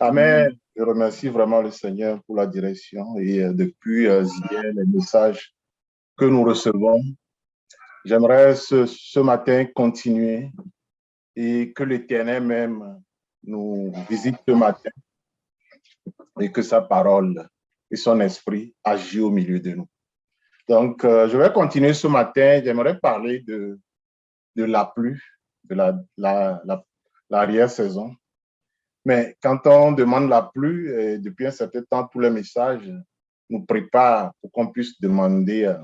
Amen. Je remercie vraiment le Seigneur pour la direction et depuis hier, les messages que nous recevons. J'aimerais ce matin continuer et que l'Éternel même nous visite ce matin et que sa parole et son esprit agissent au milieu de nous. Donc, je vais continuer ce matin. J'aimerais parler de la pluie, de l'arrière-saison. Mais quand on demande la pluie, depuis un certain temps, tous les messages nous préparent pour qu'on puisse demander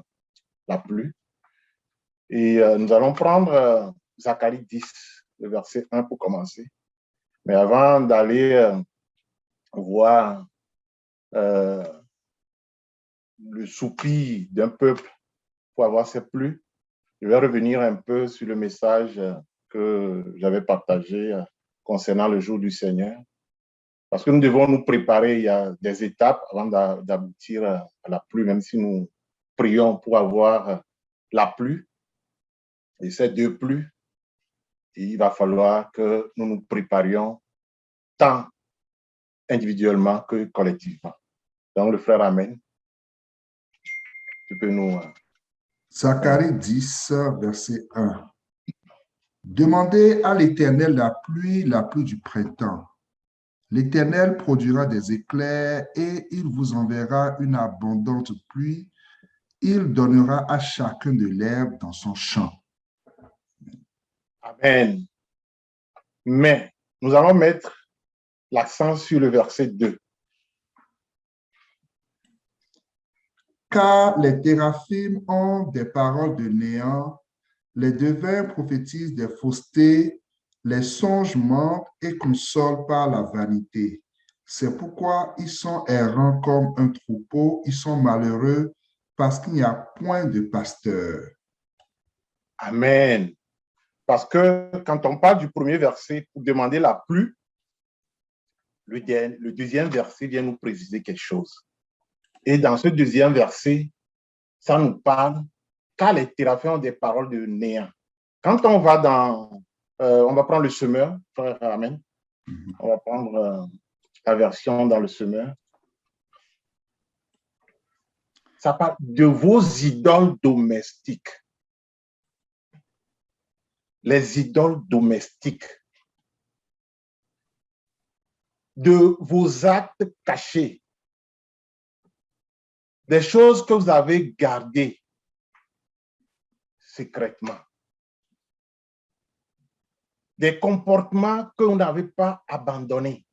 la pluie. Et nous allons prendre Zacharie 10, le verset 1 pour commencer. Mais avant d'aller voir le soupir d'un peuple pour avoir cette pluie, je vais revenir un peu sur le message que j'avais partagé concernant le jour du Seigneur. Parce que nous devons nous préparer, il y a des étapes avant d'aboutir à la pluie, même si nous prions pour avoir la pluie. Et ces deux pluies, il va falloir que nous nous préparions tant individuellement que collectivement. Donc, le frère Amen, tu peux nous... Zacharie 10, verset 1. Demandez à l'Éternel la pluie du printemps. L'Éternel produira des éclairs et il vous enverra une abondante pluie. Il donnera à chacun de l'herbe dans son champ. Amen. Mais nous allons mettre l'accent sur le verset 2. Car les théraphim ont des paroles de néant, les devins prophétisent des faussetés, les songes mentent et consolent par la vanité. C'est pourquoi ils sont errants comme un troupeau, ils sont malheureux parce qu'il n'y a point de pasteur. Amen. Parce que quand on parle du premier verset pour demander la pluie, le deuxième verset vient nous préciser quelque chose. Et dans ce deuxième verset, ça nous parle car les théraphins ont des paroles de néant. Quand on va dans... on va prendre le semeur, frère Amen. On va prendre la version dans le semeur. Ça parle de vos idoles domestiques. Les idoles domestiques. De vos actes cachés. Des choses que vous avez gardées secrètement. Des comportements que vous n'avez pas abandonnés.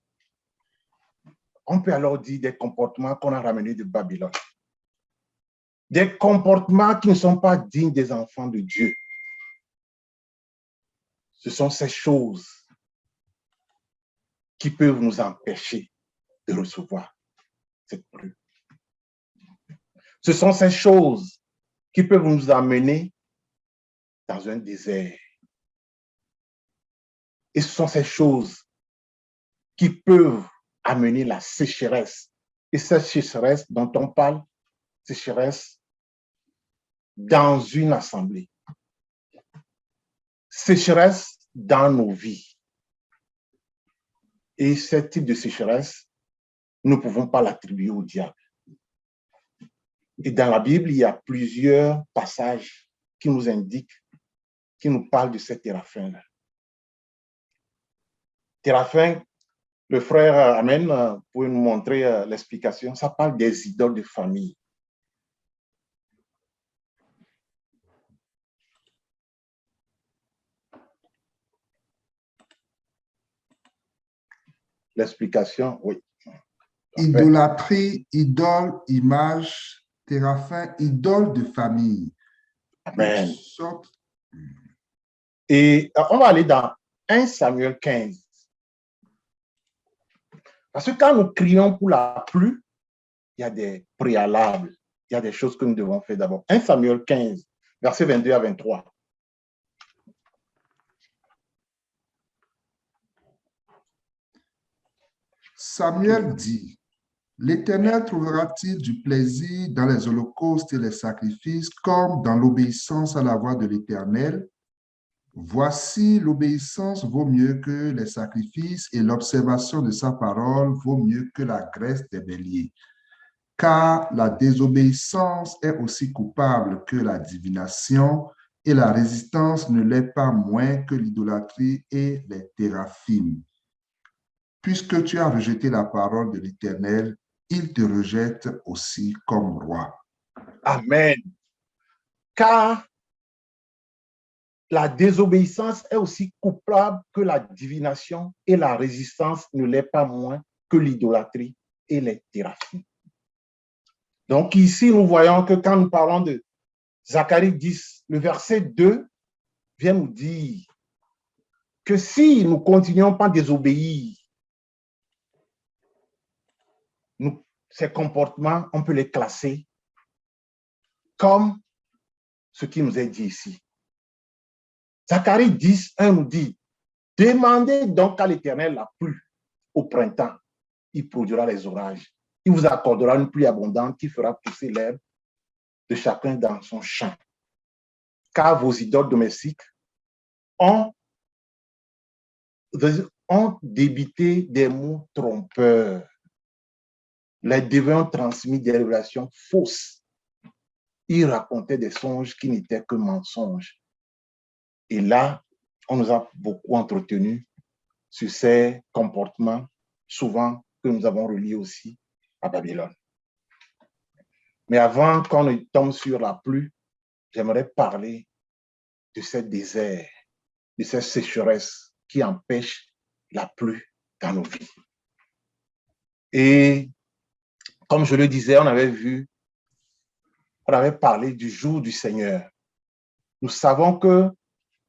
On peut alors dire des comportements qu'on a ramenés de Babylone. Des comportements qui ne sont pas dignes des enfants de Dieu. Ce sont ces choses qui peuvent nous empêcher de recevoir cette pluie. Ce sont ces choses qui peuvent nous amener dans un désert. Et ce sont ces choses qui peuvent amener la sécheresse. Et cette sécheresse dont on parle, sécheresse dans une assemblée. Sécheresse dans nos vies. Et ce type de sécheresse, nous ne pouvons pas l'attribuer au diable. Et dans la Bible, il y a plusieurs passages qui nous indiquent, qui nous parlent de ces téraphins-là. Téraphins, le frère Amen, pour nous montrer l'explication, ça parle des idoles de famille. L'explication, oui. Idolâtrie, idole, image, téraphin, idole de famille. Amen. Et on va aller dans 1 Samuel 15. Parce que quand nous crions pour la pluie, il y a des préalables, il y a des choses que nous devons faire d'abord. 1 Samuel 15, versets 22 à 23. Samuel dit, l'Éternel trouvera-t-il du plaisir dans les holocaustes et les sacrifices comme dans l'obéissance à la voix de l'Éternel? Voici, l'obéissance vaut mieux que les sacrifices et l'observation de sa parole vaut mieux que la graisse des béliers. Car la désobéissance est aussi coupable que la divination et la résistance ne l'est pas moins que l'idolâtrie et les téraphimes. Puisque tu as rejeté la parole de l'Éternel, il te rejette aussi comme roi. Amen. Car la désobéissance est aussi coupable que la divination et la résistance ne l'est pas moins que l'idolâtrie et les téraphimes. Donc ici, nous voyons que quand nous parlons de Zacharie 10, le verset 2 vient nous dire que si nous continuons pas à désobéir, ces comportements, on peut les classer comme ce qui nous est dit ici. Zacharie 10, 1 nous dit, demandez donc à l'Éternel la pluie au printemps, il produira les orages. Il vous accordera une pluie abondante qui fera pousser l'herbe de chacun dans son champ. Car vos idoles domestiques ont débité des mots trompeurs. Les devins ont transmis des révélations fausses. Ils racontaient des songes qui n'étaient que mensonges. Et là, on nous a beaucoup entretenu sur ces comportements, souvent que nous avons reliés aussi à Babylone. Mais avant qu'on ne tombe sur la pluie, j'aimerais parler de ce désert, de cette sécheresse qui empêche la pluie dans nos vies. Et comme je le disais, on avait parlé du jour du Seigneur. Nous savons que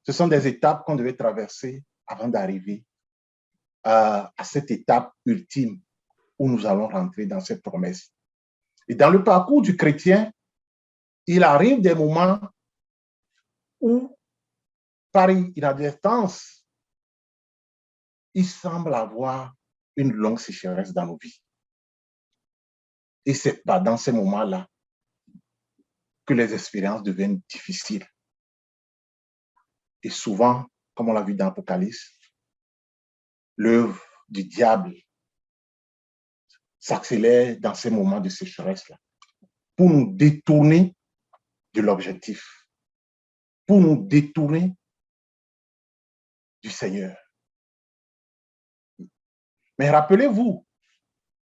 ce sont des étapes qu'on devait traverser avant d'arriver à cette étape ultime où nous allons rentrer dans cette promesse. Et dans le parcours du chrétien, il arrive des moments où, par inadvertance, il semble avoir une longue sécheresse dans nos vies. Et c'est pas dans ces moments-là que les expériences deviennent difficiles. Et souvent, comme on l'a vu dans l'Apocalypse, l'œuvre du diable s'accélère dans ces moments de sécheresse-là pour nous détourner de l'objectif, pour nous détourner du Seigneur. Mais rappelez-vous,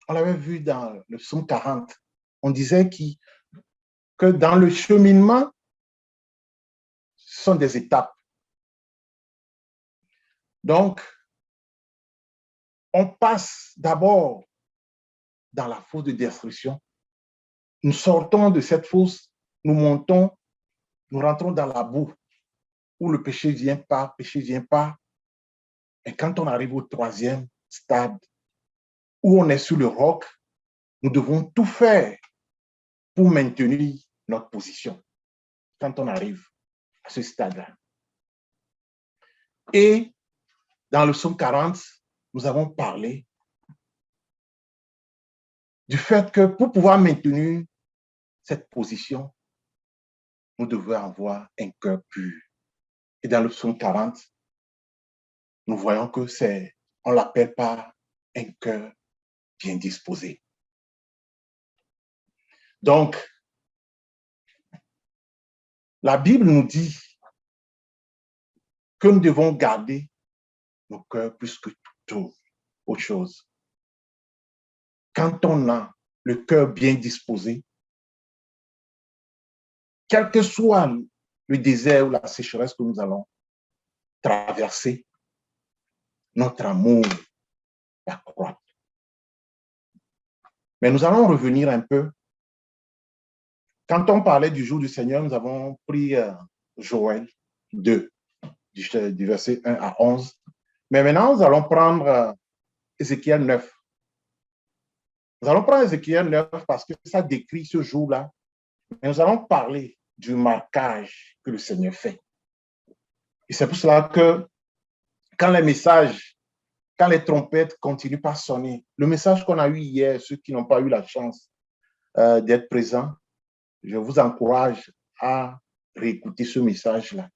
on l'avait vu dans le psaume 40, on disait que dans le cheminement, ce sont des étapes. Donc, on passe d'abord dans la fosse de destruction. Nous sortons de cette fosse, nous montons, nous rentrons dans la boue où le péché vient pas. Et quand on arrive au troisième stade, où on est sur le roc, nous devons tout faire pour maintenir notre position quand on arrive à ce stade-là. Et dans le psaume 40, nous avons parlé du fait que pour pouvoir maintenir cette position, nous devons avoir un cœur pur. Et dans le psaume 40, nous voyons que on ne l'appelle pas un cœur bien disposé. Donc, la Bible nous dit que nous devons garder nos cœurs plus que toute autre chose. Quand on a le cœur bien disposé, quel que soit le désert ou la sécheresse que nous allons traverser, notre amour va croître. Mais nous allons revenir un peu. Quand on parlait du jour du Seigneur, nous avons pris Joël 2, du verset 1 à 11. Mais maintenant, nous allons prendre Ézéchiel 9. Nous allons prendre Ézéchiel 9 parce que ça décrit ce jour-là. Mais nous allons parler du marquage que le Seigneur fait. Et c'est pour cela que quand les trompettes continuent par sonner, le message qu'on a eu hier, ceux qui n'ont pas eu la chance d'être présents, je vous encourage à réécouter ce message-là.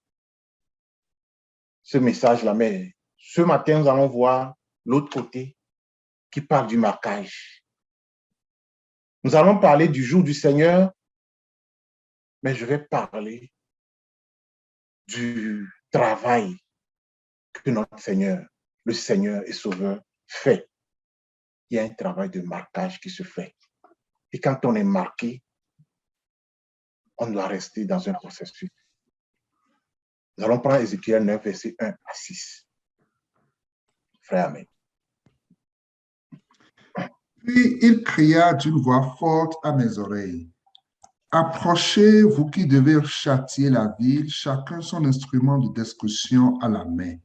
ce message-là, mais ce matin, nous allons voir l'autre côté qui parle du marquage. Nous allons parler du jour du Seigneur, mais je vais parler du travail que notre Seigneur, le Seigneur et Sauveur, fait. Il y a un travail de marquage qui se fait. Et quand on est marqué, on doit rester dans un processus. Nous allons prendre Ézéchiel 9, versets 1 à 6. Frère, amen. Puis il cria d'une voix forte à mes oreilles. Approchez, vous qui devez châtier la ville, chacun son instrument de destruction à la main.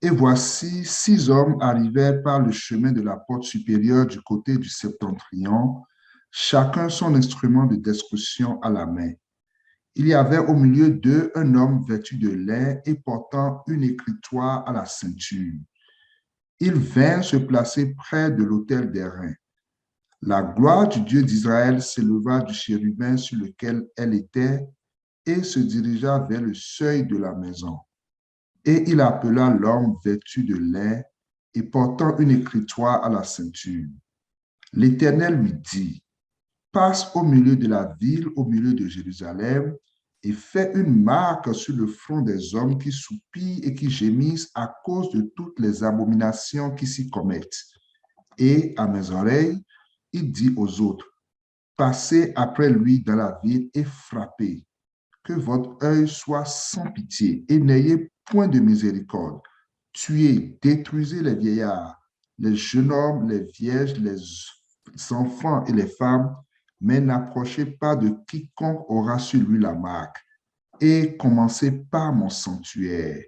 Et voici 6 hommes arrivèrent par le chemin de la porte supérieure du côté du septentrion, chacun son instrument de destruction à la main. Il y avait au milieu d'eux un homme vêtu de lin et portant une écritoire à la ceinture. Il vint se placer près de l'autel d'airain. La gloire du Dieu d'Israël s'éleva du chérubin sur lequel elle était et se dirigea vers le seuil de la maison. Et il appela l'homme vêtu de lin et portant une écritoire à la ceinture. L'Éternel lui dit, passe au milieu de la ville, au milieu de Jérusalem, et fais une marque sur le front des hommes qui soupirent et qui gémissent à cause de toutes les abominations qui s'y commettent. Et à mes oreilles, il dit aux autres, passez après lui dans la ville et frappez, que votre œil soit sans pitié et n'ayez point de miséricorde. Tuez, détruisez les vieillards, les jeunes hommes, les vierges, les enfants et les femmes, mais n'approchez pas de quiconque aura sur lui la marque. Et commencez par mon sanctuaire.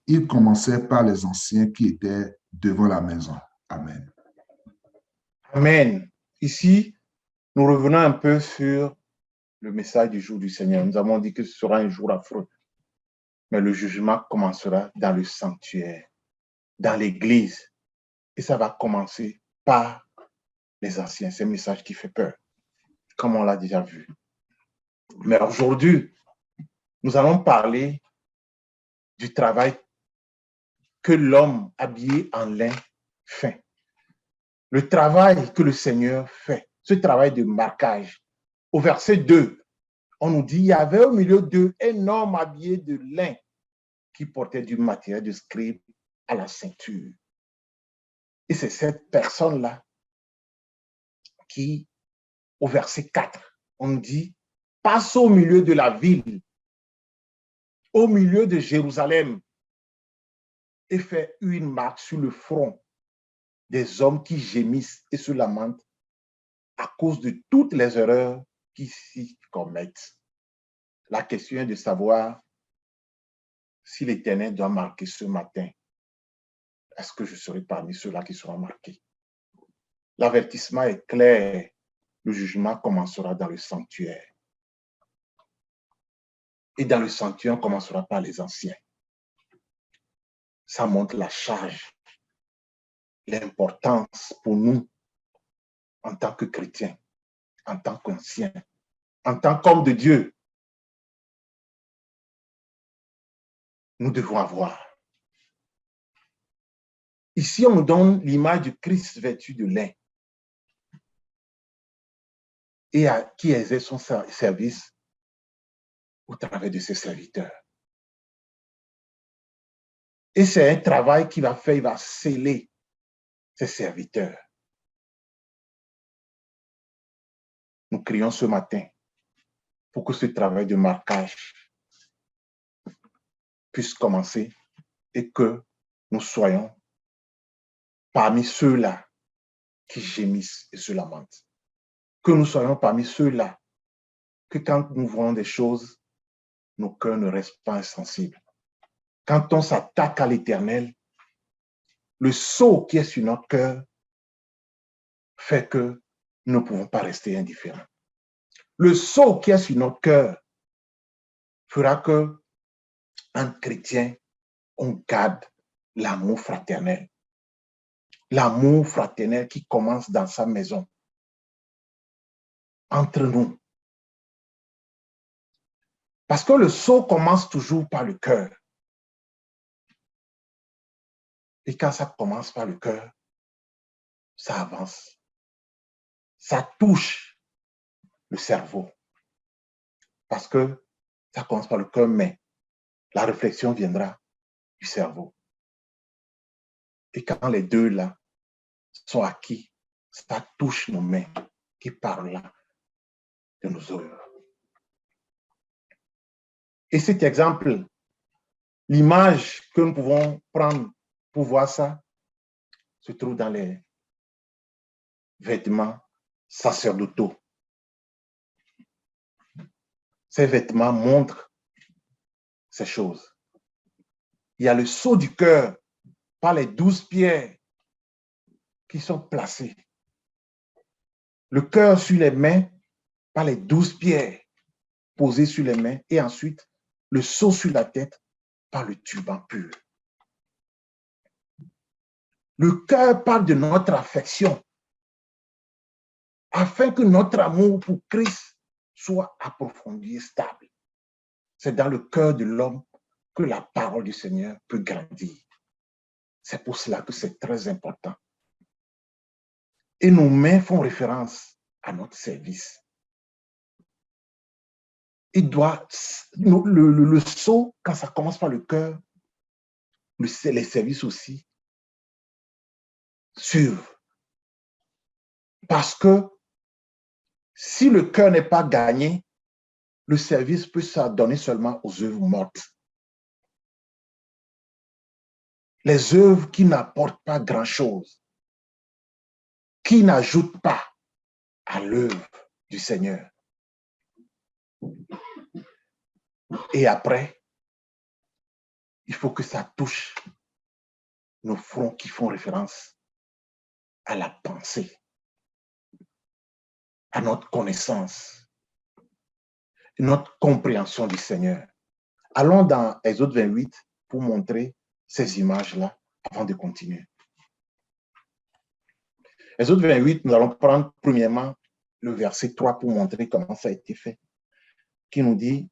Il commençait par les anciens qui étaient devant la maison. Amen. Amen. Ici, nous revenons un peu sur le message du jour du Seigneur. Nous avons dit que ce sera un jour affreux. Mais le jugement commencera dans le sanctuaire, dans l'église. Et ça va commencer par les anciens. C'est un message qui fait peur, comme on l'a déjà vu. Mais aujourd'hui, nous allons parler du travail que l'homme habillé en lin fait. Le travail que le Seigneur fait, ce travail de marquage. Au verset 2, on nous dit, il y avait au milieu d'eux un homme habillé de lin qui portait du matériel de scribe à la ceinture. Et c'est cette personne-là qui, au verset 4, on dit, passe au milieu de la ville, au milieu de Jérusalem, et fait une marque sur le front des hommes qui gémissent et se lamentent à cause de toutes les erreurs qui s'y commettent. La question est de savoir si l'Éternel doit marquer ce matin. Est-ce que je serai parmi ceux-là qui seront marqués? L'avertissement est clair. Le jugement commencera dans le sanctuaire. Et dans le sanctuaire, on commencera par les anciens. Ça montre la charge, l'importance pour nous en tant que chrétiens, en tant qu'anciens, en tant qu'hommes de Dieu. Nous devons avoir. Ici, on nous donne l'image du Christ vêtu de lin et qui exerce son service au travers de ses serviteurs. Et c'est un travail qu'il va faire, il va sceller ses serviteurs. Nous crions ce matin pour que ce travail de marquage puisse commencer et que nous soyons parmi ceux-là qui gémissent et se lamentent. Que nous soyons parmi ceux-là que quand nous voyons des choses, nos cœurs ne restent pas insensibles. Quand on s'attaque à l'Éternel, le sceau qui est sur notre cœur fait que nous ne pouvons pas rester indifférents. Le sceau qui est sur notre cœur fera que, en chrétien, on garde l'amour fraternel. L'amour fraternel qui commence dans sa maison, entre nous. Parce que le sceau commence toujours par le cœur. Et quand ça commence par le cœur, ça avance. Ça touche le cerveau. Parce que ça commence par le cœur, mais la réflexion viendra du cerveau. Et quand les deux là sont acquis, ça touche nos mains qui parlent là de nos œuvres. Et cet exemple, l'image que nous pouvons prendre pour voir ça, se trouve dans les vêtements sacerdotaux. Ces vêtements montrent ces choses. Il y a le sceau du cœur par les 12 pierres qui sont placées. Le cœur sur les mains par les 12 pierres posées sur les mains et ensuite le sceau sur la tête par le turban pur. Le cœur parle de notre affection afin que notre amour pour Christ soit approfondi et stable. C'est dans le cœur de l'homme que la parole du Seigneur peut grandir. C'est pour cela que c'est très important. Et nos mains font référence à notre service. Il doit, le sceau, quand ça commence par le cœur, les services aussi suivent. Parce que si le cœur n'est pas gagné, le service peut s'adonner seulement aux œuvres mortes. Les œuvres qui n'apportent pas grand-chose, qui n'ajoutent pas à l'œuvre du Seigneur. Et après, il faut que ça touche nos fronts qui font référence à la pensée, à notre connaissance, notre compréhension du Seigneur. Allons dans Exode 28 pour montrer ces images-là avant de continuer. Exode 28, nous allons prendre premièrement le verset 3 pour montrer comment ça a été fait, qui nous dit: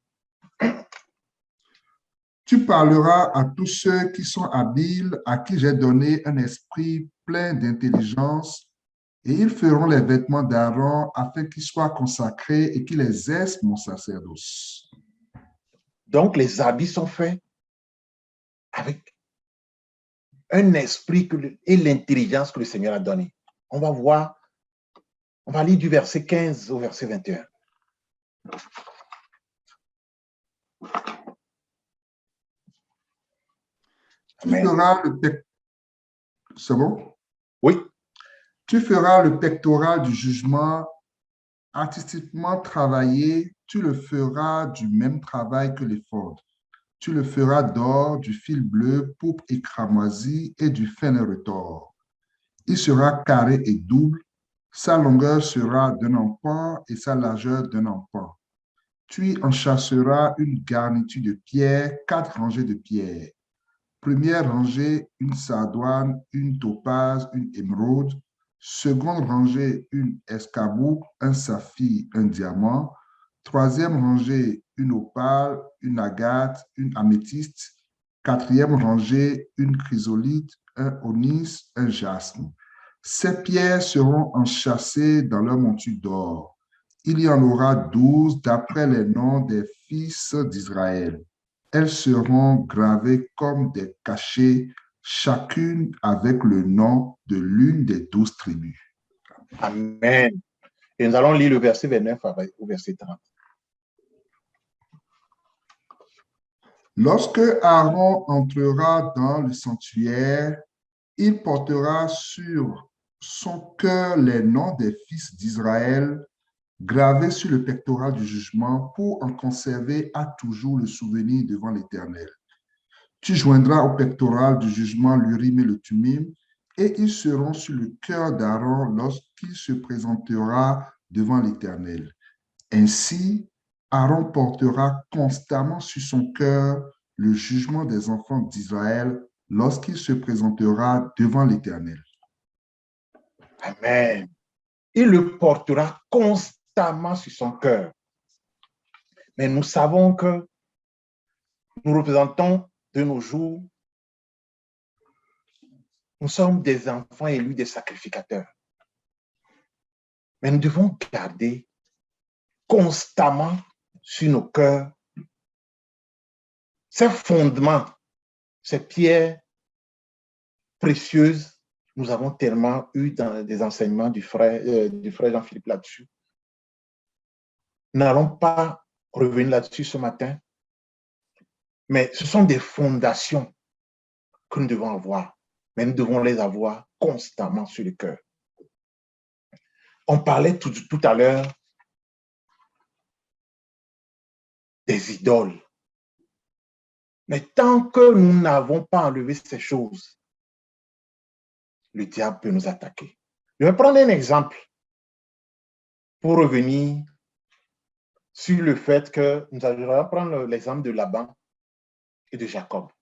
Tu parleras à tous ceux qui sont habiles, à qui j'ai donné un esprit plein d'intelligence, et ils feront les vêtements d'Aaron afin qu'ils soient consacrés et qu'ils exercent mon sacerdoce. Donc, les habits sont faits avec un esprit et l'intelligence que le Seigneur a donné. On va voir, on va lire du verset 15 au verset 21. Tu feras le C'est bon? Oui. Tu feras le pectoral du jugement artistiquement travaillé. Tu le feras du même travail que l'éphod. Tu le feras d'or, du fil bleu, pourpre et cramoisi et du fin retors. Il sera carré et double. Sa longueur sera d'un empan et sa largeur d'un empan. Tu y enchâsseras une garniture de pierre, 4 rangées de pierres. Première rangée, une sardoine, une topaze, une émeraude. Seconde rangée, une escarboucle, un saphir, un diamant. Troisième rangée, une opale, une agate, une améthyste. Quatrième rangée, une chrysolite, un onyx, un jasme. Ces pierres seront enchâssées dans leur monture d'or. Il y en aura 12 d'après les noms des fils d'Israël. Elles seront gravées comme des cachets, chacune avec le nom de l'une des 12 tribus. Amen. Et nous allons lire le verset 29 au verset 30. Lorsque Aaron entrera dans le sanctuaire, il portera sur son cœur les noms des fils d'Israël gravés sur le pectoral du jugement pour en conserver à toujours le souvenir devant l'Éternel. Tu joindras au pectoral du jugement l'Urim et le Thummim, et ils seront sur le cœur d'Aaron lorsqu'il se présentera devant l'Éternel. Ainsi, Aaron portera constamment sur son cœur le jugement des enfants d'Israël lorsqu'il se présentera devant l'Éternel. Amen. Il le portera constamment sur son cœur. Mais nous savons que nous représentons de nos jours Nous sommes des enfants élus des sacrificateurs. Mais nous devons garder constamment sur nos cœurs ces fondements, ces pierres précieuses. Nous avons tellement eu dans des enseignements du frère Jean-Philippe là-dessus. Nous n'allons pas revenir là-dessus ce matin, mais ce sont des fondations que nous devons avoir, mais nous devons les avoir constamment sur le cœur. On parlait tout à l'heure des idoles. Mais tant que nous n'avons pas enlevé ces choses, le diable peut nous attaquer. Je vais prendre un exemple pour revenir sur le fait que nous allons prendre l'exemple de Laban et de Jacob.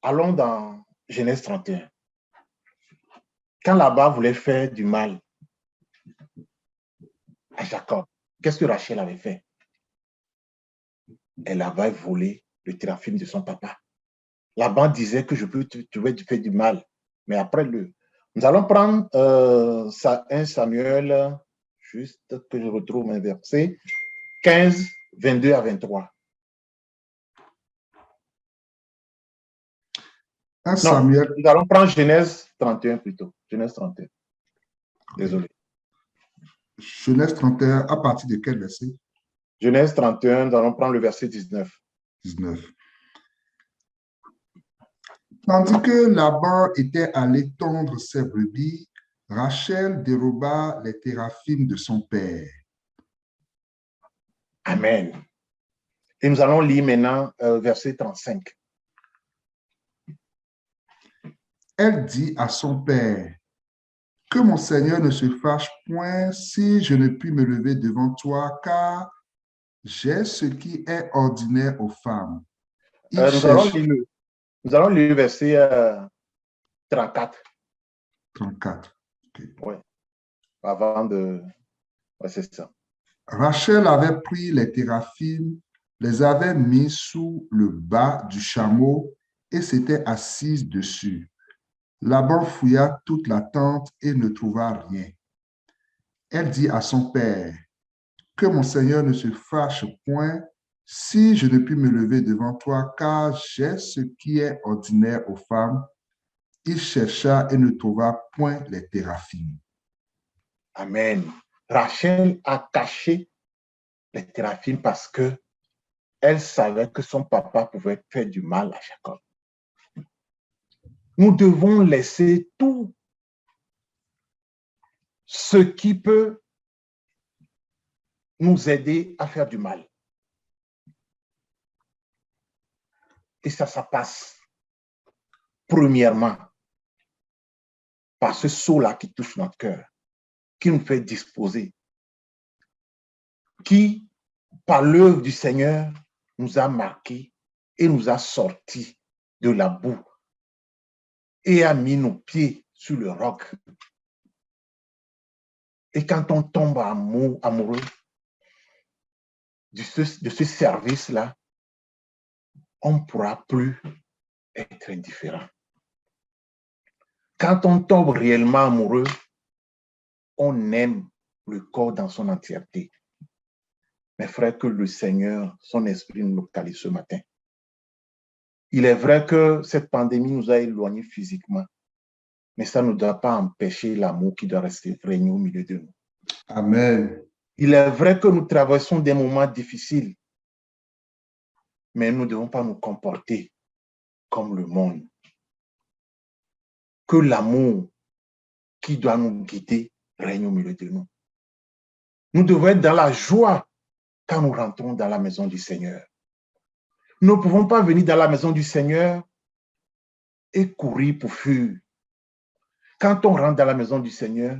Allons dans Genèse 31. Quand Laban voulait faire du mal à Jacob, qu'est-ce que Rachel avait fait? Elle avait volé le téraphim de son papa. Laban disait que je peux te faire du mal. Mais après, nous allons prendre 1 Samuel, juste que je retrouve un verset, 15, 22 à 23. Samuel. Non, nous allons prendre Genèse 31 plutôt. Genèse 31. Désolé. Genèse 31, à partir de quel verset? Genèse 31, nous allons prendre le verset 19. 19. Tandis que Laban était allé tondre ses brebis, Rachel déroba les téraphim de son père. Amen. Et nous allons lire maintenant verset 35. Elle dit à son père, que mon Seigneur ne se fâche point si je ne puis me lever devant toi, car j'ai ce qui est ordinaire aux femmes. Nous allons lire le verset 34. 34. Okay. Oui. Avant de... Ouais, c'est ça. Rachel avait pris les téraphim, les avait mis sous le bas du chameau et s'était assise dessus. Laban fouilla toute la tente et ne trouva rien. Elle dit à son père, que mon Seigneur ne se fâche point si je ne puis me lever devant toi, car j'ai ce qui est ordinaire aux femmes. Il chercha et ne trouva point les téraphim. Amen. Rachel a caché les téraphim parce que elle savait que son papa pouvait faire du mal à Jacob. Nous devons laisser tout ce qui peut nous aider à faire du mal. Et ça passe premièrement par ce saut-là qui touche notre cœur, qui nous fait disposer, qui, par l'œuvre du Seigneur, nous a marqués et nous a sortis de la boue et a mis nos pieds sur le roc. Et quand on tombe amoureux de ce service-là, on ne pourra plus être indifférent. Quand on tombe réellement amoureux, on aime le corps dans son entièreté. Mes frères, que le Seigneur, son esprit nous localise ce matin. Il est vrai que cette pandémie nous a éloignés physiquement, mais ça ne doit pas empêcher l'amour qui doit régner au milieu de nous. Amen. Il est vrai que nous traversons des moments difficiles, mais nous ne devons pas nous comporter comme le monde. Que l'amour qui doit nous guider règne au milieu de nous. Nous devons être dans la joie quand nous rentrons dans la maison du Seigneur. Nous ne pouvons pas venir dans la maison du Seigneur et courir pour fuir. Quand on rentre dans la maison du Seigneur,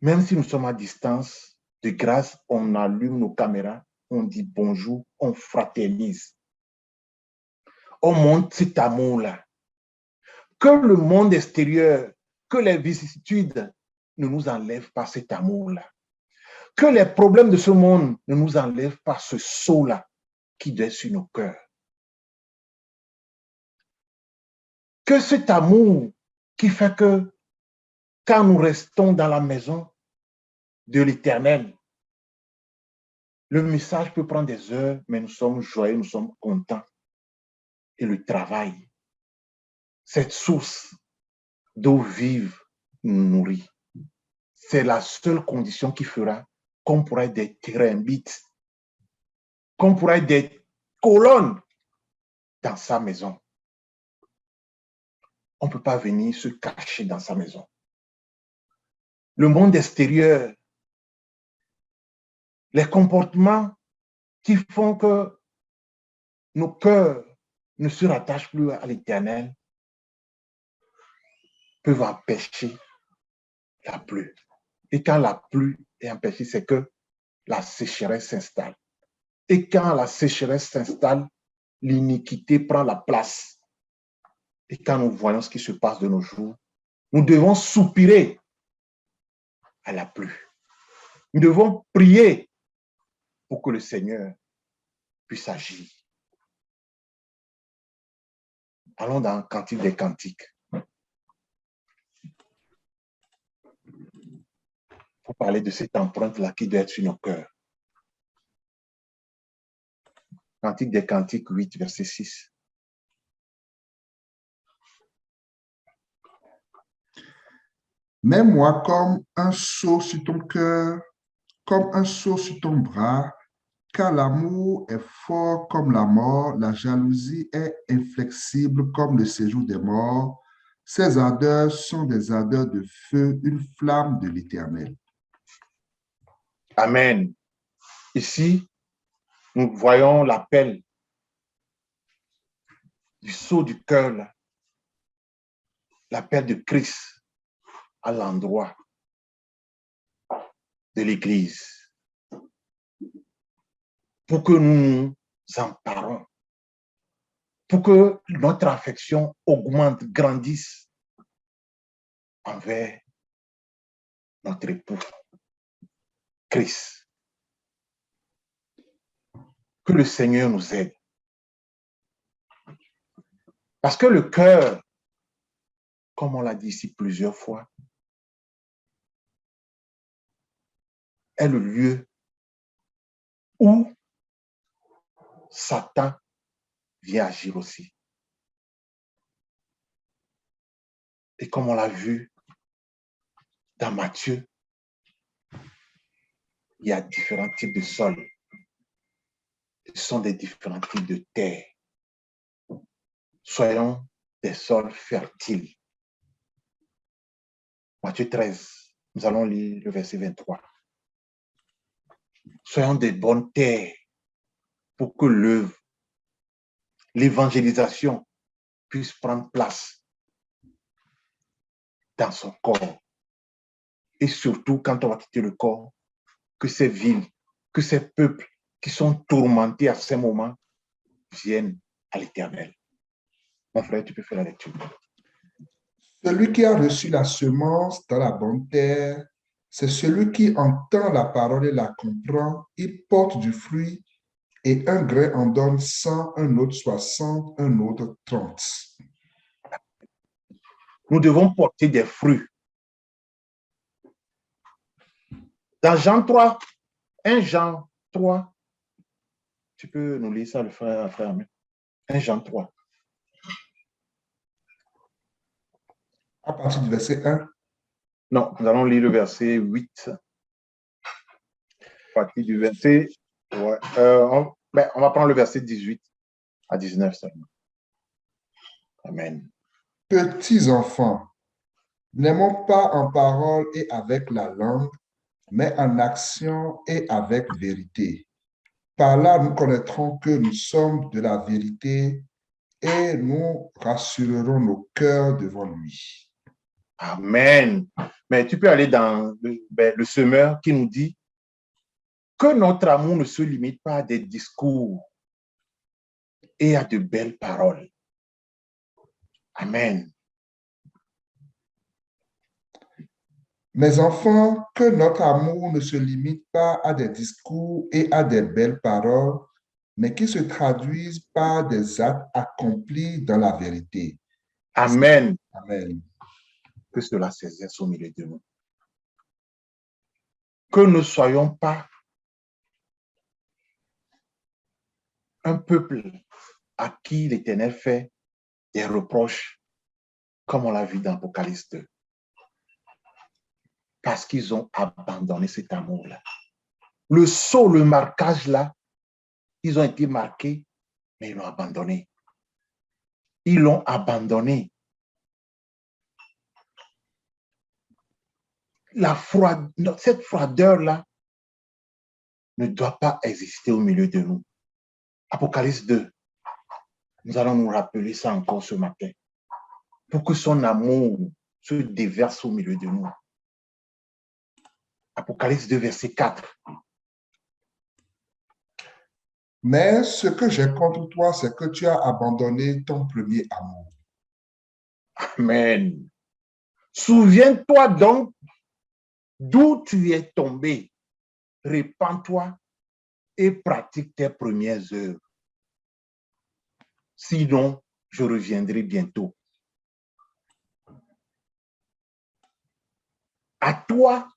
même si nous sommes à distance, de grâce, on allume nos caméras, on dit bonjour, on fraternise. On montre cet amour-là. Que le monde extérieur, que les vicissitudes ne nous enlèvent pas cet amour-là. Que les problèmes de ce monde ne nous enlèvent pas ce sceau-là qui doit être sur nos cœurs. Que cet amour qui fait que quand nous restons dans la maison de l'Éternel, le message peut prendre des heures, mais nous sommes joyeux, nous sommes contents. Et le travail, cette source d'eau vive nous nourrit. C'est la seule condition qui fera qu'on pourra être des terrembites, qu'on pourra être des colonnes dans sa maison. On ne peut pas venir se cacher dans sa maison. Le monde extérieur, les comportements qui font que nos cœurs ne se rattachent plus à l'Éternel peuvent empêcher la pluie. Et quand la pluie est empêchée, c'est que la sécheresse s'installe. Et quand la sécheresse s'installe, l'iniquité prend la place. Et quand nous voyons ce qui se passe de nos jours, nous devons soupirer à la pluie. Nous devons prier pour que le Seigneur puisse agir. Allons dans Cantique des Cantiques. Pour parler de cette empreinte-là qui doit être sur nos cœurs. Cantique des Cantiques 8, verset 6. Mets-moi comme un sceau sur ton cœur, comme un sceau sur ton bras, car l'amour est fort comme la mort, la jalousie est inflexible comme le séjour des morts. Ces ardeurs sont des ardeurs de feu, une flamme de l'Éternel. Amen. Ici, nous voyons l'appel du sceau du cœur, l'appel de Christ à l'endroit de l'Église pour que nous nous emparons, pour que notre affection augmente, grandisse envers notre époux, Christ. Que le Seigneur nous aide. Parce que le cœur, comme on l'a dit ici plusieurs fois, est le lieu où Satan vient agir aussi. Et comme on l'a vu dans Matthieu, il y a différents types de sols. Ce sont des différents types de terre. Soyons des sols fertiles. Matthieu 13, nous allons lire le verset 23. Soyons des bonnes terres pour que l'œuvre, l'évangélisation puisse prendre place dans son corps. Et surtout, quand on va quitter le corps, que ces villes, que ces peuples qui sont tourmentés à ces moments viennent à l'Éternel. Mon frère, tu peux faire la lecture. Celui qui a reçu la semence dans la bonne terre, c'est celui qui entend la parole et la comprend. Il porte du fruit et un grain en donne 100, un autre 60, un autre 30. Nous devons porter des fruits. Dans Jean 3, 1 Jean 3, tu peux nous lire ça, le frère, 1 Jean 3. À partir du verset 1. Non, nous allons lire le verset 8. À partir du verset... Ouais, on va prendre le verset 18 à 19 seulement. Amen. Petits enfants, n'aimons pas en parole et avec la langue, mais en action et avec vérité. Par là, nous connaîtrons que nous sommes de la vérité et nous rassurerons nos cœurs devant lui. Amen. Mais tu peux aller dans le semeur qui nous dit que notre amour ne se limite pas à des discours et à de belles paroles. Amen. Mes enfants, que notre amour ne se limite pas à des discours et à des belles paroles, mais qui se traduisent par des actes accomplis dans la vérité. Amen. Amen. que cela s'exerce au milieu de nous. Que ne soyons pas un peuple à qui l'Éternel fait des reproches, comme on l'a vu dans Apocalypse 2. Parce qu'ils ont abandonné cet amour-là. Le sceau, le marquage là, ils ont été marqués, mais ils l'ont abandonné. Ils l'ont abandonné. Cette froideur-là ne doit pas exister au milieu de nous. Apocalypse 2, nous allons nous rappeler ça encore ce matin, pour que son amour se déverse au milieu de nous. Apocalypse 2, verset 4. Mais ce que j'ai contre toi, c'est que tu as abandonné ton premier amour. Amen. Souviens-toi donc d'où tu es tombé. Répands-toi et pratique tes premières œuvres. Sinon, je reviendrai bientôt. À toi,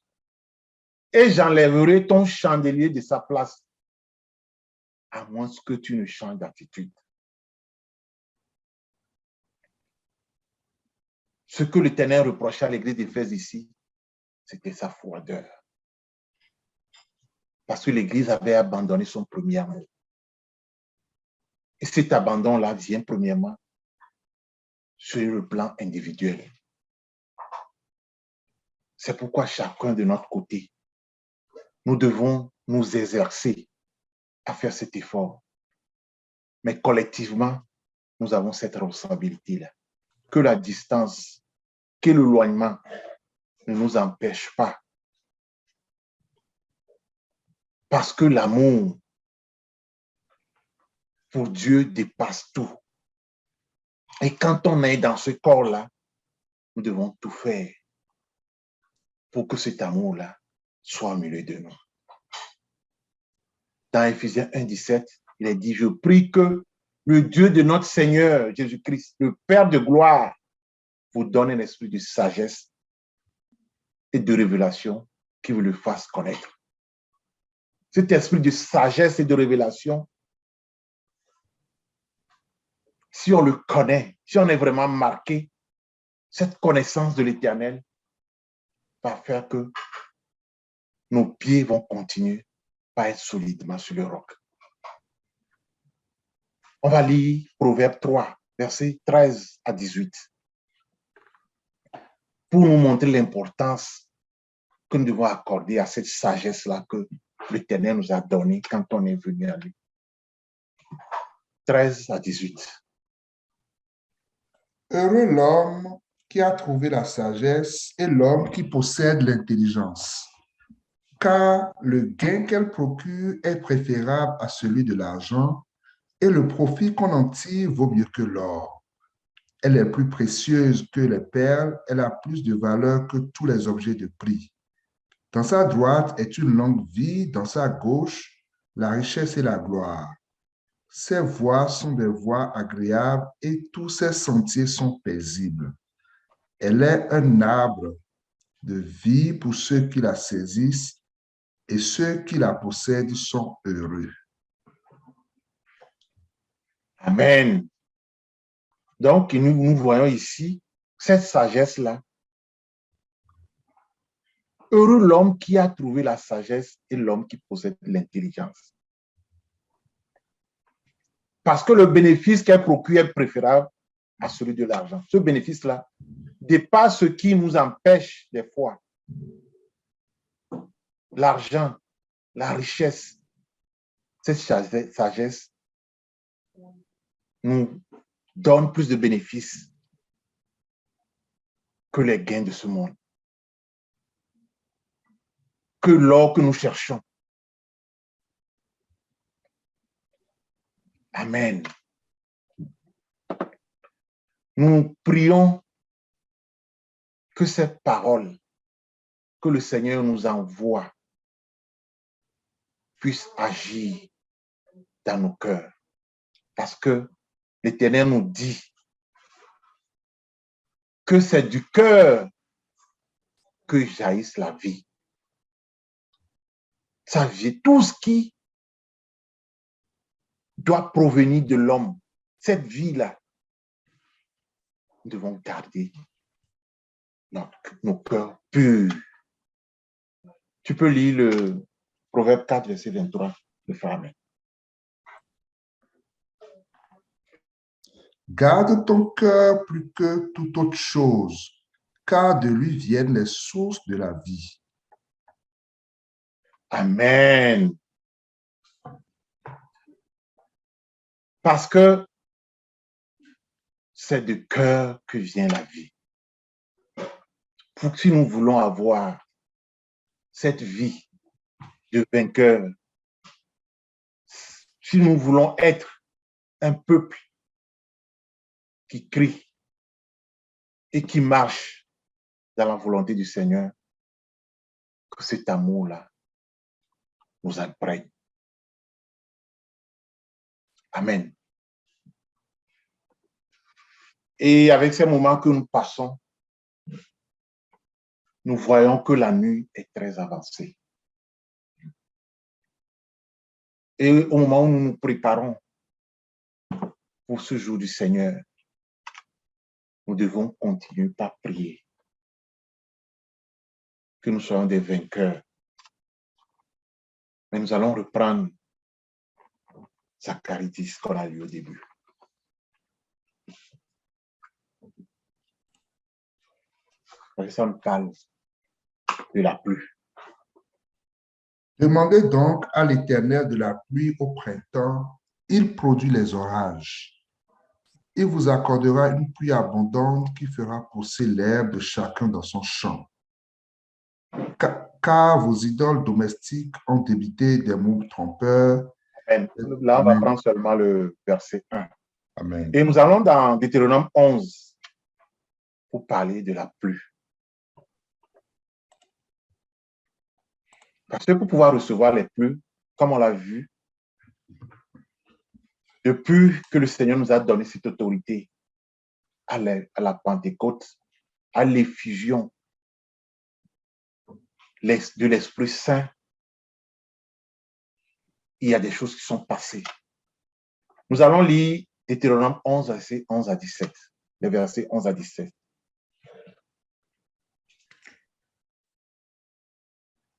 et j'enlèverai ton chandelier de sa place, à moins que tu ne changes d'attitude. Ce que l'Éternel reprochait à l'église d'Éphèse ici, c'était sa froideur. Parce que l'église avait abandonné son premier amour. Et cet abandon-là vient premièrement sur le plan individuel. C'est pourquoi chacun de notre côté, nous devons nous exercer à faire cet effort. Mais collectivement, nous avons cette responsabilité-là. Que la distance, que l'éloignement ne nous empêche pas. Parce que l'amour pour Dieu dépasse tout. Et quand on est dans ce corps-là, nous devons tout faire pour que cet amour-là soit au milieu de nous. Dans Éphésiens 1, 17, il est dit, je prie que le Dieu de notre Seigneur Jésus-Christ, le Père de gloire, vous donne un esprit de sagesse et de révélation qui vous le fasse connaître. Cet esprit de sagesse et de révélation, si on le connaît, si on est vraiment marqué, cette connaissance de l'Éternel va faire que nos pieds vont continuer à être solidement sur le roc. On va lire Proverbe 3, versets 13 à 18, pour nous montrer l'importance que nous devons accorder à cette sagesse-là que l'Éternel nous a donnée quand on est venu à lui. 13 à 18. Heureux l'homme qui a trouvé la sagesse et l'homme qui possède l'intelligence, car le gain qu'elle procure est préférable à celui de l'argent et le profit qu'on en tire vaut mieux que l'or. Elle est plus précieuse que les perles, elle a plus de valeur que tous les objets de prix. Dans sa droite est une longue vie, dans sa gauche, la richesse et la gloire. Ses voies sont des voies agréables et tous ses sentiers sont paisibles. Elle est un arbre de vie pour ceux qui la saisissent et ceux qui la possèdent sont heureux. Amen. Donc, nous voyons ici cette sagesse-là. Heureux l'homme qui a trouvé la sagesse et l'homme qui possède l'intelligence. Parce que le bénéfice qu'elle procure est préférable à celui de l'argent. Ce bénéfice-là dépasse ce qui nous empêche des fois. L'argent, la richesse, cette sagesse nous donne plus de bénéfices que les gains de ce monde, que l'or que nous cherchons. Amen. Nous prions que cette parole que le Seigneur nous envoie puisse agir dans nos cœurs. Parce que l'Éternel nous dit que c'est du cœur que jaillisse la vie. Sa vie, tout ce qui doit provenir de l'homme, cette vie-là, nous devons garder nos cœurs purs. Tu peux lire le Proverbe 4, verset 23, le frère. Garde ton cœur plus que toute autre chose, car de lui viennent les sources de la vie. Amen. Parce que c'est de cœur que vient la vie. Si nous voulons avoir cette vie de vainqueur, si nous voulons être un peuple qui crie et qui marche dans la volonté du Seigneur, que cet amour-là nous imprègne. Amen. Et avec ces moments que nous passons, nous voyons que la nuit est très avancée. Et au moment où nous nous préparons pour ce jour du Seigneur, nous devons continuer par prier. Que nous soyons des vainqueurs. Mais nous allons reprendre Zacharie 10 qu'on a lu au début. Ça me parle de la pluie. Demandez donc à l'Éternel de la pluie au printemps, il produit les orages. Il vous accordera une pluie abondante qui fera pousser l'herbe de chacun dans son champ. Car vos idoles domestiques ont débité des mots trompeurs. Amen. Là, on va prendre seulement le verset 1. Amen. Et nous allons dans Deutéronome 11 pour parler de la pluie. Parce que pour pouvoir recevoir les pluies, comme on l'a vu, depuis que le Seigneur nous a donné cette autorité à la Pentecôte, à l'effusion de l'Esprit Saint, il y a des choses qui sont passées. Nous allons lire Deutéronome 11, versets 11 à 17. Les versets 11 à 17.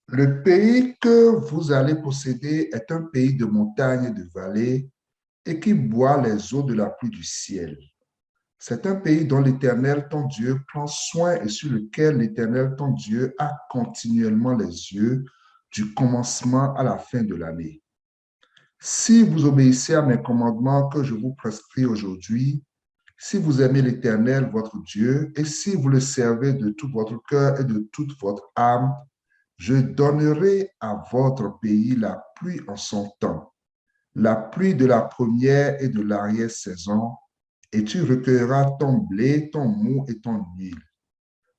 Le pays que vous allez posséder est un pays de montagnes et de vallées et qui boit les eaux de la pluie du ciel. C'est un pays dont l'Éternel, ton Dieu, prend soin et sur lequel l'Éternel, ton Dieu, a continuellement les yeux du commencement à la fin de l'année. Si vous obéissez à mes commandements que je vous prescris aujourd'hui, si vous aimez l'Éternel, votre Dieu, et si vous le servez de tout votre cœur et de toute votre âme, je donnerai à votre pays la pluie en son temps, la pluie de la première et de l'arrière-saison, et tu recueilleras ton blé, ton mou et ton huile.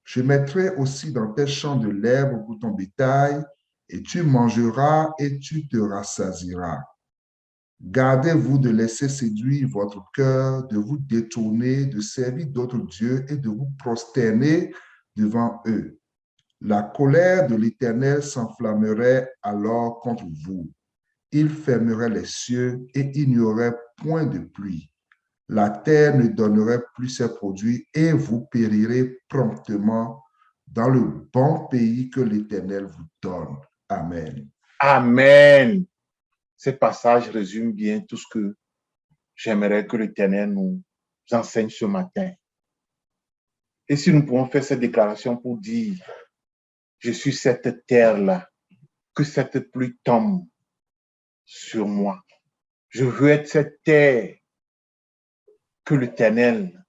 Je mettrai aussi dans tes champs de l'herbe pour ton bétail, et tu mangeras et tu te rassasieras. Gardez-vous de laisser séduire votre cœur, de vous détourner, de servir d'autres dieux et de vous prosterner devant eux. La colère de l'Éternel s'enflammerait alors contre vous. Il fermerait les cieux et il n'y aurait point de pluie. La terre ne donnerait plus ses produits et vous périrez promptement dans le bon pays que l'Éternel vous donne. Amen. Amen. Ce passage résume bien tout ce que j'aimerais que l'Éternel nous enseigne ce matin. Et si nous pouvons faire cette déclaration pour dire, je suis cette terre-là, que cette pluie tombe sur moi. Je veux être cette terre que l'Éternel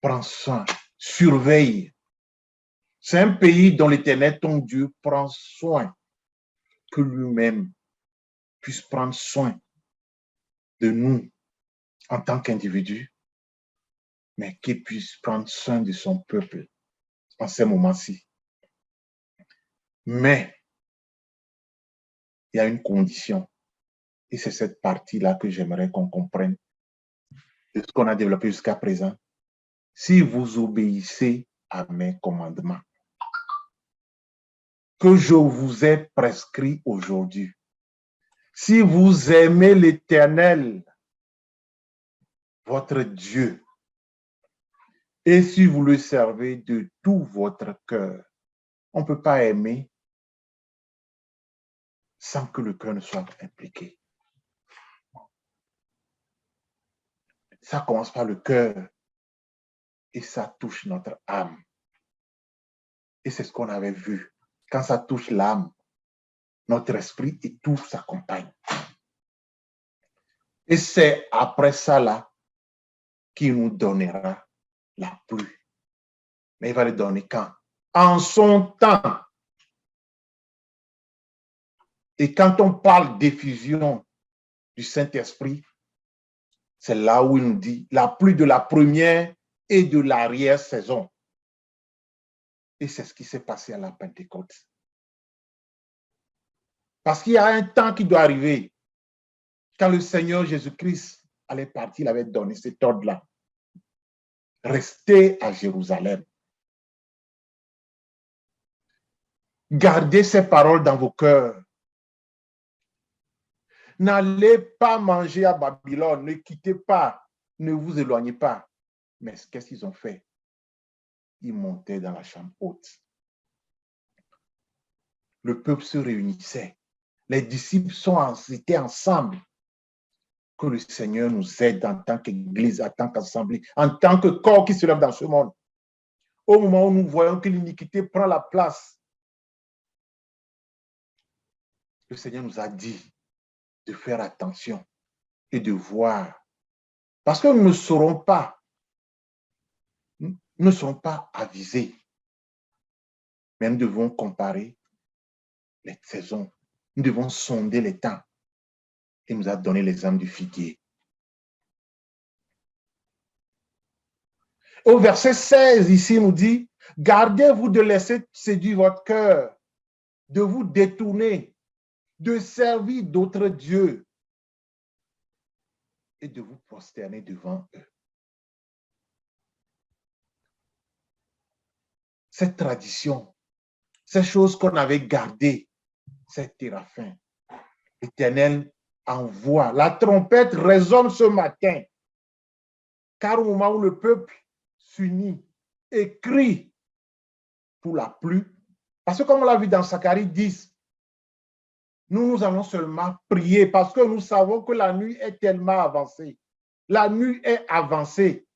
prend soin, surveille. C'est un pays dont l'Éternel, ton Dieu, prend soin, que lui-même puisse prendre soin de nous en tant qu'individus, mais qu'il puisse prendre soin de son peuple en ces moments-ci. Mais il y a une condition, et c'est cette partie-là que j'aimerais qu'on comprenne de ce qu'on a développé jusqu'à présent. Si vous obéissez à mes commandements. que je vous ai prescrit aujourd'hui. Si vous aimez l'Éternel, votre Dieu, et si vous le servez de tout votre cœur, on ne peut pas aimer sans que le cœur ne soit impliqué. Ça commence par le cœur et ça touche notre âme. Et c'est ce qu'on avait vu. Quand ça touche l'âme, notre esprit et tout s'accompagne. Et c'est après ça là qu'il nous donnera la pluie. Mais il va le donner quand? En son temps. Et quand on parle d'effusion du Saint-Esprit, c'est là où il nous dit la pluie de la première et de l'arrière-saison. Et c'est ce qui s'est passé à la Pentecôte. Parce qu'il y a un temps qui doit arriver. Quand le Seigneur Jésus-Christ allait partir, il avait donné cet ordre-là. Restez à Jérusalem. Gardez ces paroles dans vos cœurs. N'allez pas manger à Babylone, ne quittez pas, ne vous éloignez pas. Mais qu'est-ce qu'ils ont fait? Ils montaient dans la chambre haute. Le peuple se réunissait. Les disciples étaient ensemble. Que le Seigneur nous aide en tant qu'Église, en tant qu'assemblée, en tant que corps qui se lève dans ce monde. Au moment où nous voyons que l'iniquité prend la place, le Seigneur nous a dit de faire attention et de voir. Parce que nous ne serons pas avisés. Mais nous devons comparer les saisons. Nous devons sonder les temps. Il nous a donné l'exemple du figuier. Au verset 16, ici, il nous dit, gardez-vous de laisser séduire votre cœur, de vous détourner, de servir d'autres dieux et de vous prosterner devant eux. Cette tradition, ces choses qu'on avait gardées, ces téraphins, l'Éternel envoie. La trompette résonne ce matin, car au moment où le peuple s'unit et crie pour la pluie, parce que comme on l'a vu dans Zacharie 10, nous allons seulement prier parce que nous savons que la nuit est tellement avancée. La nuit est avancée.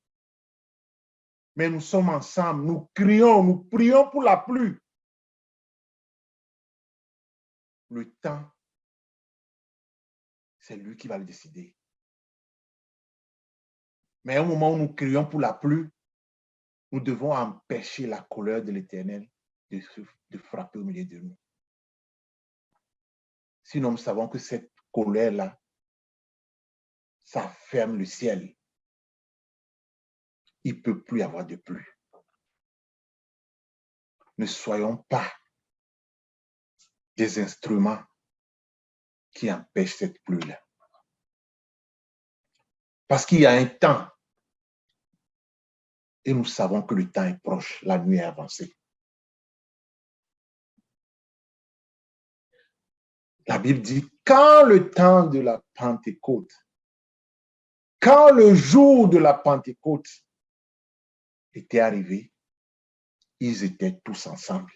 Mais nous sommes ensemble, nous crions, nous prions pour la pluie. Le temps, c'est lui qui va le décider. Mais au moment où nous crions pour la pluie, nous devons empêcher la colère de l'Éternel de frapper au milieu de nous. Sinon, nous savons que cette colère-là, ça ferme le ciel. Il ne peut plus y avoir de pluie. Ne soyons pas des instruments qui empêchent cette pluie-là. Parce qu'il y a un temps et nous savons que le temps est proche, la nuit est avancée. La Bible dit, quand le temps de la Pentecôte, quand le jour de la Pentecôte était arrivé, ils étaient tous ensemble.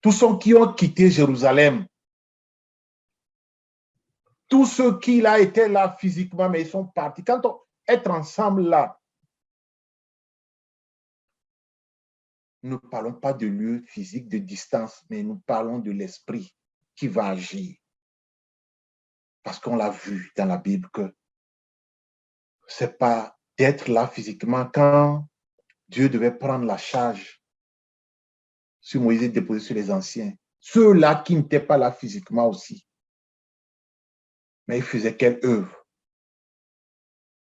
Tous ceux qui ont quitté Jérusalem, tous ceux qui là étaient là physiquement, mais ils sont partis. Quand on est ensemble là, nous ne parlons pas de lieu physique, de distance, mais nous parlons de l'esprit qui va agir. Parce qu'on l'a vu dans la Bible que ce n'est pas d'être là physiquement quand Dieu devait prendre la charge sur Moïse et déposer sur les anciens. Ceux-là qui n'étaient pas là physiquement aussi. Mais ils faisaient quelle œuvre?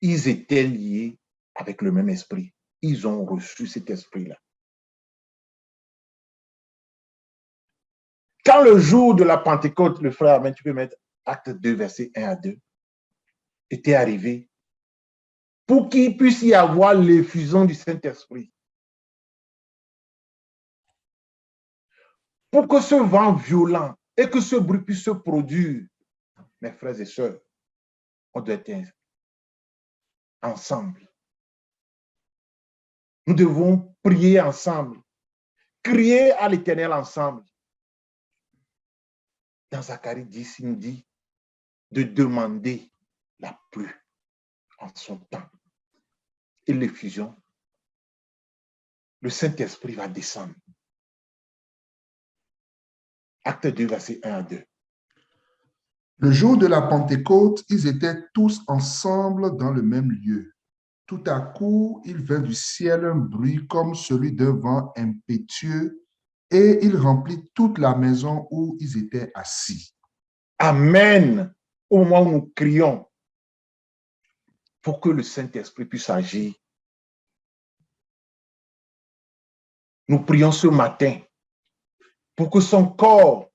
Ils étaient liés avec le même esprit. Ils ont reçu cet esprit-là. Quand le jour de la Pentecôte, le frère, mais tu peux mettre Acte 2, verset 1 à 2, était arrivé, pour qu'il puisse y avoir l'effusion du Saint-Esprit. pour que ce vent violent et que ce bruit puisse se produire, mes frères et sœurs, on doit être ensemble. Nous devons prier ensemble, crier à l'Éternel ensemble. Dans Zacharie 10, il nous dit de demander la pluie en son temps. Et l'effusion, le Saint-Esprit va descendre. Acte 2, verset 1 à 2. Le jour de la Pentecôte, ils étaient tous ensemble dans le même lieu. Tout à coup, il vint du ciel un bruit comme celui d'un vent impétueux et il remplit toute la maison où ils étaient assis. Amen. Au moment où nous crions pour que le Saint-Esprit puisse agir. Nous prions ce matin pour que son corps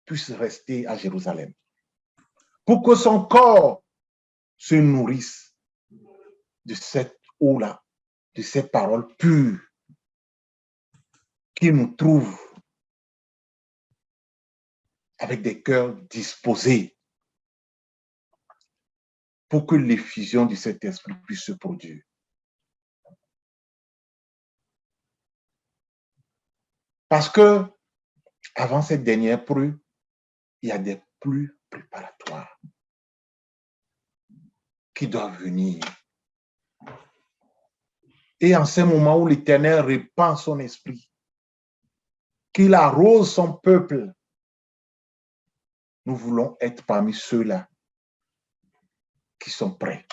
puisse rester à Jérusalem. Pour que son corps se nourrisse de cette eau-là, de ces paroles pures qui nous trouvent avec des cœurs disposés pour que l'effusion de cet esprit puisse se produire. Parce que avant cette dernière pluie, il y a des pluies préparatoires qui doivent venir. Et en ce moment où l'Éternel répand son esprit, qu'il arrose son peuple, nous voulons être parmi ceux-là qui sont prêts.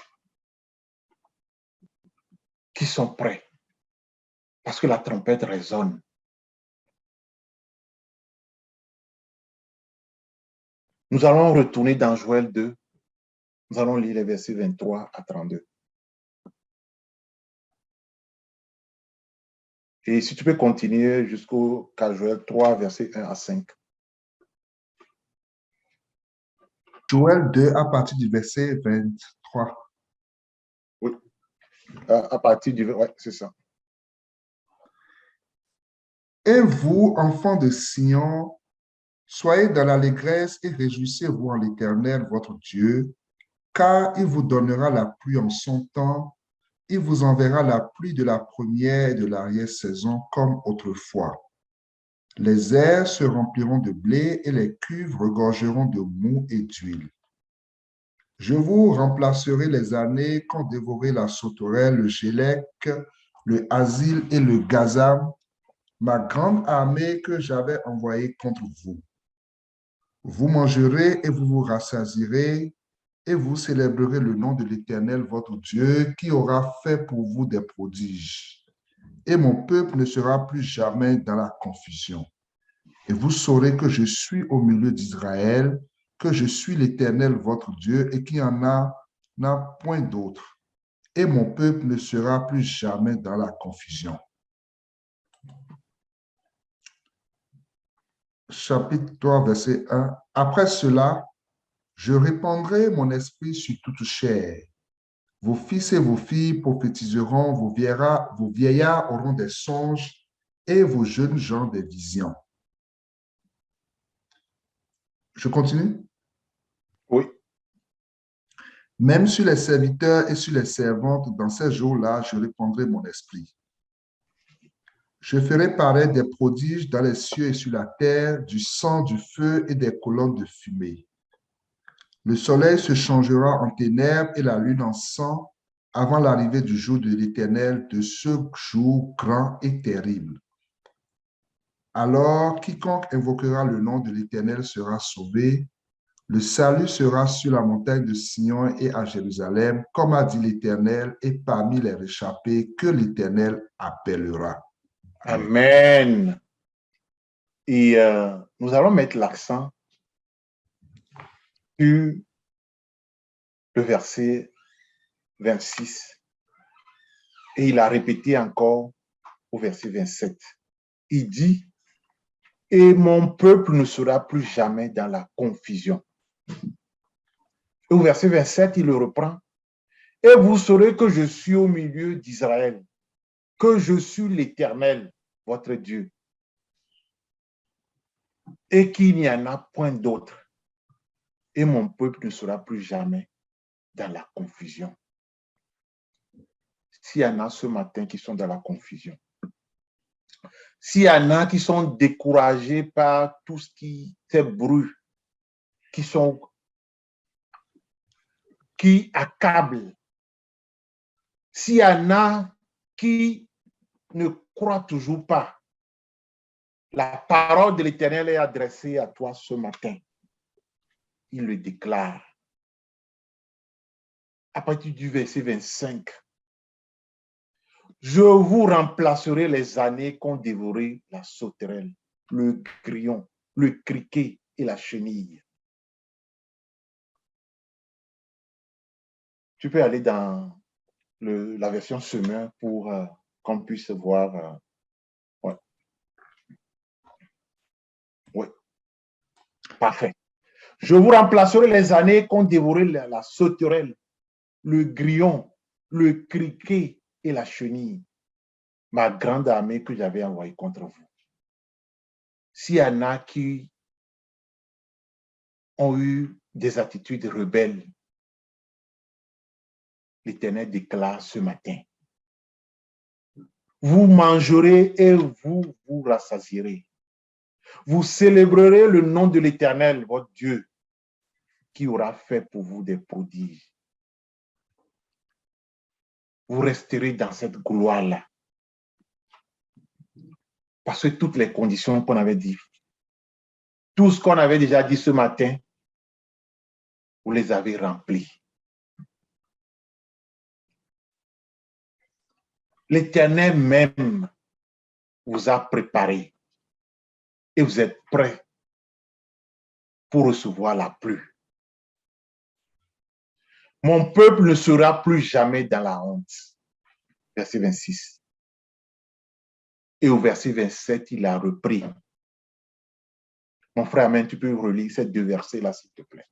Qui sont prêts. Parce que la trompette résonne. Nous allons retourner dans Joël 2. Nous allons lire les versets 23 à 32. Et si tu peux continuer jusqu'au Joël 3, versets 1 à 5. Joël 2 à partir du verset 23. Oui, à partir du... Oui, c'est ça. Et vous, enfants de Sion, soyez dans l'allégresse et réjouissez-vous en l'Éternel, votre Dieu, car il vous donnera la pluie en son temps, il vous enverra la pluie de la première et de l'arrière-saison comme autrefois. Les airs se rempliront de blé et les cuves regorgeront de mou et d'huile. Je vous remplacerai les années qu'ont dévoré la sauterelle, le gélec, le asile et le gazam, ma grande armée que j'avais envoyée contre vous. Vous mangerez et vous vous rassasierez, et vous célébrerez le nom de l'Éternel, votre Dieu, qui aura fait pour vous des prodiges. Et mon peuple ne sera plus jamais dans la confusion. Et vous saurez que je suis au milieu d'Israël, que je suis l'Éternel, votre Dieu, et qu'il n'y en a point d'autre. Et mon peuple ne sera plus jamais dans la confusion. Chapitre 3, verset 1. Après cela, je répandrai mon esprit sur toute chair. Vos fils et vos filles prophétiseront, vos vieillards auront des songes et vos jeunes gens des visions. Je continue? Oui. Même sur les serviteurs et sur les servantes, dans ces jours-là, je répandrai mon esprit. Je ferai paraître des prodiges dans les cieux et sur la terre, du sang, du feu et des colonnes de fumée. Le soleil se changera en ténèbres et la lune en sang avant l'arrivée du jour de l'Éternel, de ce jour grand et terrible. Alors, quiconque invoquera le nom de l'Éternel sera sauvé. Le salut sera sur la montagne de Sion et à Jérusalem, comme a dit l'Éternel, et parmi les réchappés que l'Éternel appellera. Amen. Et nous allons mettre l'accent sur le verset 26. Et il a répété encore au verset 27. Il dit, « Et mon peuple ne sera plus jamais dans la confusion. » Et au verset 27, il le reprend. « Et vous saurez que je suis au milieu d'Israël, que je suis l'Éternel, votre Dieu. » et qu'il n'y en a point d'autre. Et mon peuple ne sera plus jamais dans la confusion. S'il y en a ce matin qui sont dans la confusion, s'il y en a qui sont découragés par tout ce qui fait bruit, qui accablent, s'il y en a qui ne croient toujours pas, la parole de l'Éternel est adressée à toi ce matin. Il le déclare. À partir du verset 25. Je vous remplacerai les années qu'ont dévoré la sauterelle, le grillon, le criquet et la chenille. Tu peux aller dans la version semeur pour qu'on puisse voir. Ouais. Oui. Parfait. Je vous remplacerai les années qu'ont dévoré la sauterelle, le grillon, le criquet et la chenille, ma grande armée que j'avais envoyée contre vous. S'il y en a qui ont eu des attitudes rebelles, l'Éternel déclare ce matin. Vous mangerez et vous vous rassasierez. Vous célébrerez le nom de l'Éternel, votre Dieu, qui aura fait pour vous des prodiges. Vous resterez dans cette gloire-là. Parce que toutes les conditions qu'on avait dit, tout ce qu'on avait déjà dit ce matin, vous les avez remplis. L'Éternel même vous a préparé et vous êtes prêts pour recevoir la pluie. Mon peuple ne sera plus jamais dans la honte. Verset 26. Et au verset 27, il a repris. Mon frère, Amen, tu peux relire ces deux versets-là, s'il te plaît.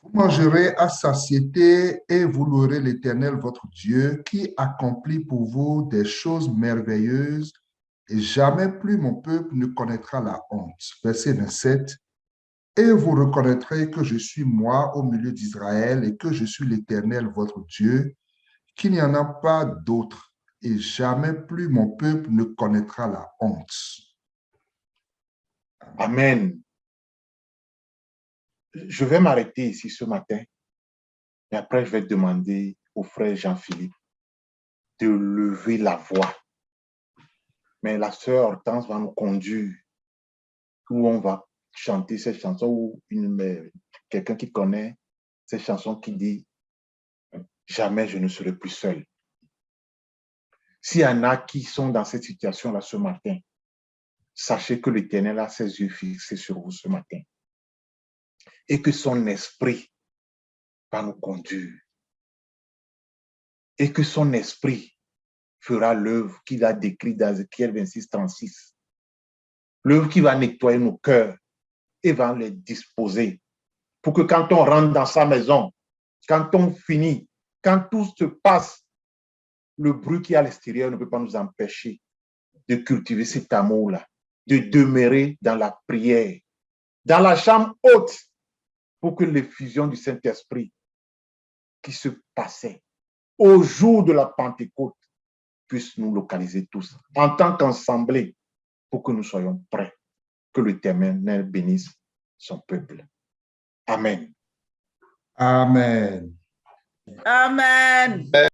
Vous mangerez à satiété et vous louerez l'Éternel, votre Dieu, qui accomplit pour vous des choses merveilleuses, et jamais plus mon peuple ne connaîtra la honte. Verset 27. Et vous reconnaîtrez que je suis moi au milieu d'Israël et que je suis l'Éternel, votre Dieu, qu'il n'y en a pas d'autre, et jamais plus mon peuple ne connaîtra la honte. Amen. Je vais m'arrêter ici ce matin et après je vais demander au frère Jean-Philippe de lever la voix. Mais la sœur Hortense va nous conduire où on va chanter ces chansons ou quelqu'un qui connaît ces chansons qui dit « Jamais je ne serai plus seul ». S'il y en a qui sont dans cette situation-là ce matin, sachez que l'Éternel a ses yeux fixés sur vous ce matin et que son esprit va nous conduire et que son esprit fera l'œuvre qu'il a décrite dans Ézéchiel 26, 36. L'œuvre qui va nettoyer nos cœurs et va les disposer pour que quand on rentre dans sa maison, quand on finit, quand tout se passe, le bruit qui est à l'extérieur ne peut pas nous empêcher de cultiver cet amour-là, de demeurer dans la prière, dans la chambre haute, pour que l'effusion du Saint-Esprit qui se passait au jour de la Pentecôte puisse nous localiser tous en tant qu'assemblée pour que nous soyons prêts, que l'Éternel bénisse son peuple. Amen. Amen. Amen.